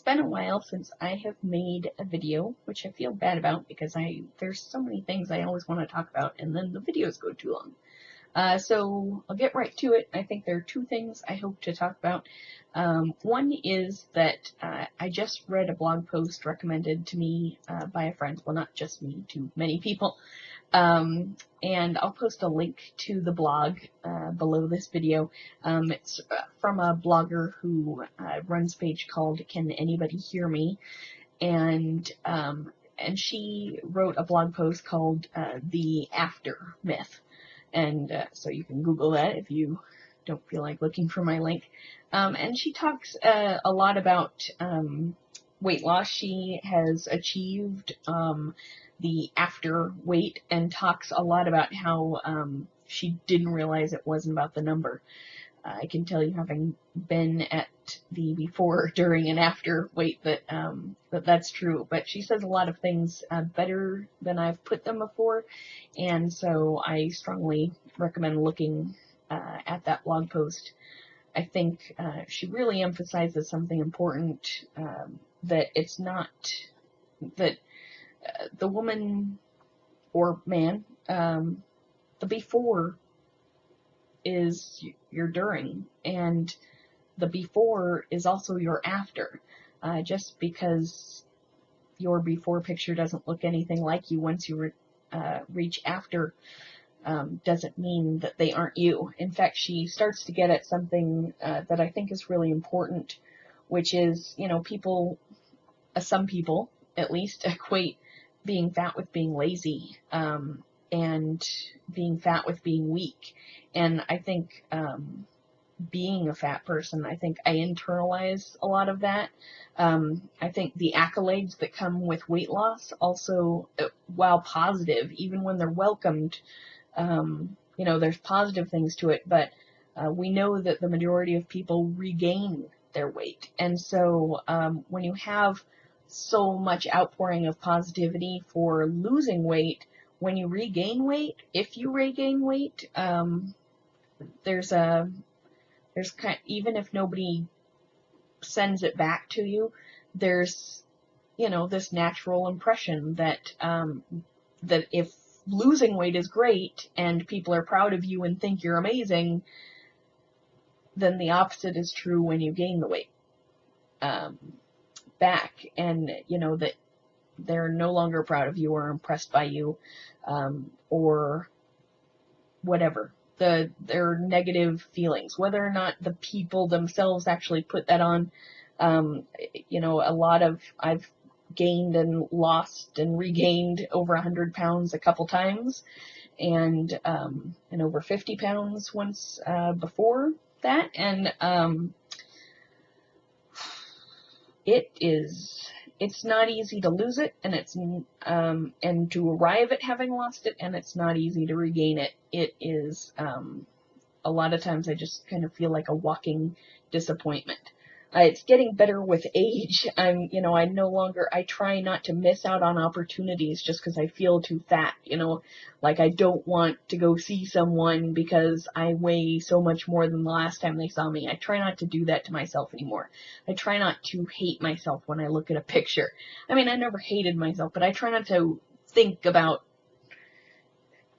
been a while since I have made a video, which I feel bad about because there's so many things I always want to talk about, and then the videos go too long. So I'll get right to it. I think there are two things I hope to talk about. One is that I just read a blog post recommended to me by a friend. Well, not just me, to many people. And I'll post a link to the blog below this video. It's from a blogger who runs a page called Can Anybody Hear Me? And she wrote a blog post called The After Myth. And so you can Google that if you don't feel like looking for my link. And she talks a lot about weight loss. She has achieved the after weight and talks a lot about how she didn't realize it wasn't about the number. I can tell you, having been at the before, during, and after weight, that that's true. But she says a lot of things better than I've put them before, and so I strongly recommend looking at that blog post. I think she really emphasizes something important, that it's not that the woman or man, the before is your during, and the before is also your after. Just because your before picture doesn't look anything like you once you reach after doesn't mean that they aren't you. In fact, she starts to get at something that I think is really important, which is, people, some people at least, equate being fat with being lazy, and being fat with being weak. And I think being a fat person, I think I internalize a lot of that. I think the accolades that come with weight loss also, while positive, even when they're welcomed, there's positive things to it, but we know that the majority of people regain their weight. And so when you have so much outpouring of positivity for losing weight, when you regain weight, if you regain weight, there's even if nobody sends it back to you, there's, this natural impression that, that if losing weight is great and people are proud of you and think you're amazing, then the opposite is true when you gain the weight back, and that they're no longer proud of you or impressed by you, or whatever their negative feelings, whether or not the people themselves actually put that on. I've gained and lost and regained over 100 pounds a couple times, and over 50 pounds once before that, and it's not easy to lose it, and it's and to arrive at having lost it, and it's not easy to regain it. It is a lot of times I just kind of feel like a walking disappointment. It's getting better with age. I try not to miss out on opportunities just because I feel too fat, like I don't want to go see someone because I weigh so much more than the last time they saw me. I try not to do that to myself anymore. I try not to hate myself when I look at a picture. I never hated myself, but I try not to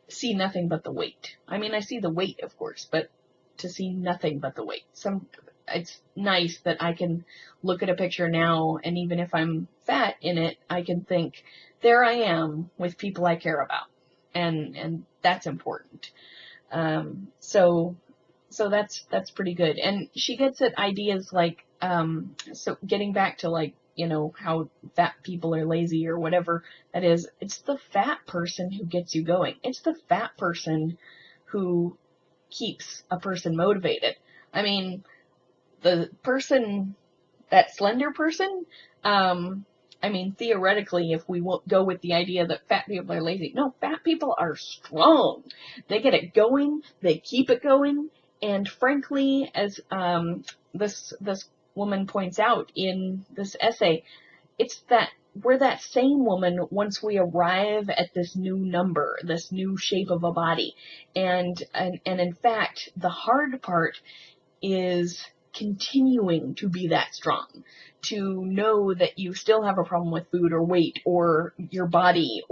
see nothing but the weight. I see the weight, of course, but to see nothing but the weight. It's nice that I can look at a picture now, and even if I'm fat in it, I can think, there I am with people I care about, and that's important. So that's pretty good. And she gets at ideas like, so getting back to how fat people are lazy or whatever that is, it's the fat person who gets you going. It's the fat person who keeps a person motivated. The person, that slender person, theoretically, if we won't go with the idea that fat people are lazy, no, fat people are strong. They get it going, they keep it going, and frankly, as this woman points out in this essay, it's that we're that same woman once we arrive at this new number, this new shape of a body. And in fact, the hard part is continuing to be that strong, to know that you still have a problem with food or weight or your body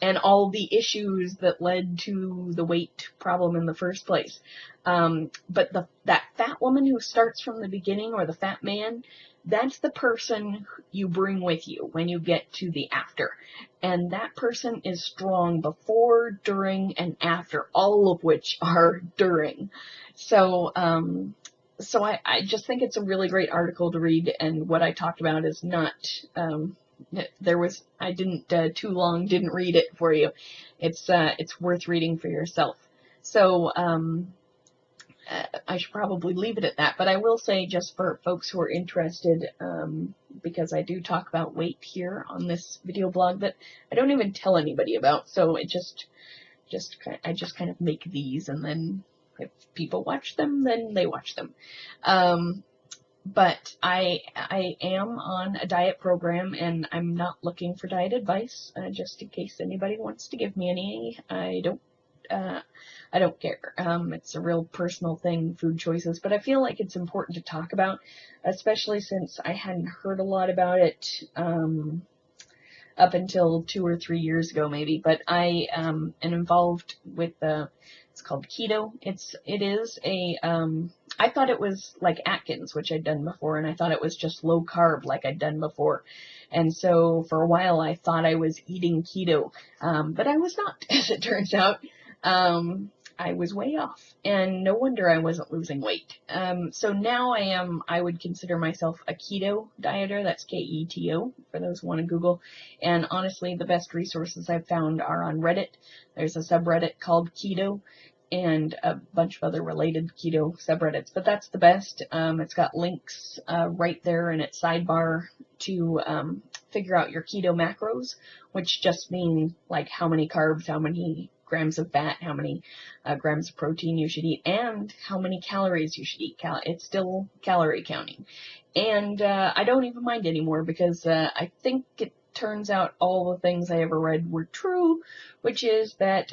and all the issues that led to the weight problem in the first place. But that fat woman who starts from the beginning, or the fat man, that's the person you bring with you when you get to the after. And that person is strong before, during, and after, all of which are during. So I just think it's a really great article to read, and what I talked about is not, I didn't, too long, didn't read it for you. It's worth reading for yourself. So, I should probably leave it at that, but I will say, just for folks who are interested, because I do talk about weight here on this video blog that I don't even tell anybody about, so it I just kind of make these, and then if people watch them, then they watch them. But I am on a diet program, and I'm not looking for diet advice, just in case anybody wants to give me any. I don't care. It's a real personal thing, food choices, but I feel like it's important to talk about, especially since I hadn't heard a lot about it, up until 2 or 3 years ago, maybe. But I am involved with it's called Keto. I thought it was like Atkins, which I'd done before, and I thought it was just low carb like I'd done before. And so for a while I thought I was eating keto, but I was not, as it turns out. I was way off, and no wonder I wasn't losing weight. So now I would consider myself a keto dieter. That's Keto, for those who want to Google. And honestly, the best resources I've found are on Reddit. There's a subreddit called Keto, and a bunch of other related keto subreddits, but that's the best. It's got links right there in its sidebar to figure out your keto macros, which just mean like how many carbs, how many grams of fat, how many grams of protein you should eat, and how many calories you should eat. It's still calorie counting. And I don't even mind anymore, because I think it turns out all the things I ever read were true, which is that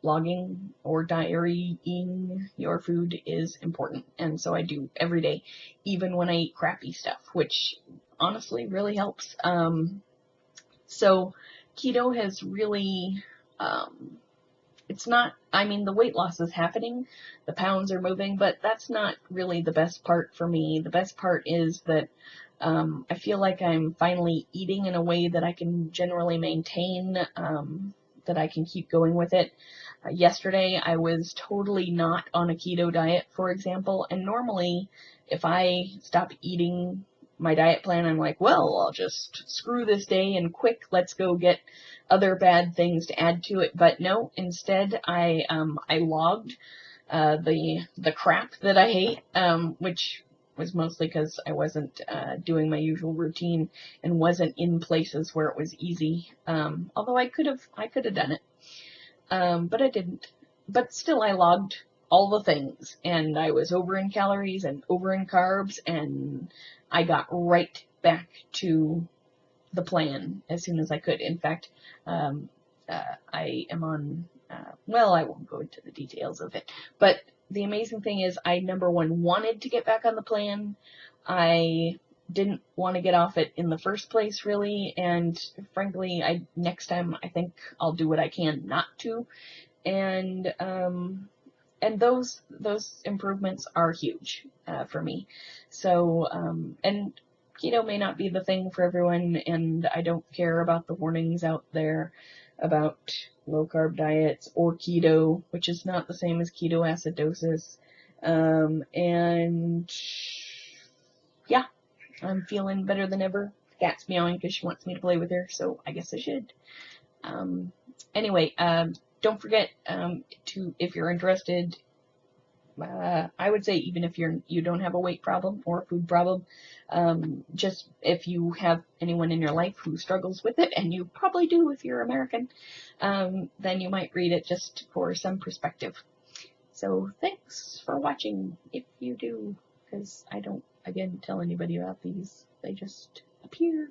logging or diarying your food is important. And so I do every day, even when I eat crappy stuff, which honestly really helps. So keto has really, it's not, I mean, the weight loss is happening, the pounds are moving, but that's not really the best part for me. The best part is that I feel like I'm finally eating in a way that I can generally maintain, that I can keep going with it. Yesterday, I was totally not on a keto diet, for example, and normally if I stop eating my diet plan, I'm like, well, I'll just screw this day and quick, let's go get other bad things to add to it. But no, instead I logged the crap that I hate, which was mostly because I wasn't doing my usual routine and wasn't in places where it was easy. Although I could have done it. But I didn't. But still, I logged all the things, and I was over in calories and over in carbs, and I got right back to the plan as soon as I could. In fact, I am on, well, I won't go into the details of it, but the amazing thing is I, number one, wanted to get back on the plan. I didn't want to get off it in the first place, really, and frankly, next time I think I'll do what I can not to, and those improvements are huge for me. So, and keto may not be the thing for everyone, and I don't care about the warnings out there about low carb diets or keto, which is not the same as ketoacidosis, and yeah. I'm feeling better than ever. The cat's meowing because she wants me to play with her, so I guess I should. Anyway, don't forget to, if you're interested, I would say even if you don't have a weight problem or a food problem, just if you have anyone in your life who struggles with it, and you probably do if you're American, then you might read it just for some perspective. So thanks for watching, if you do, because I don't, again, tell anybody about these. They just appear.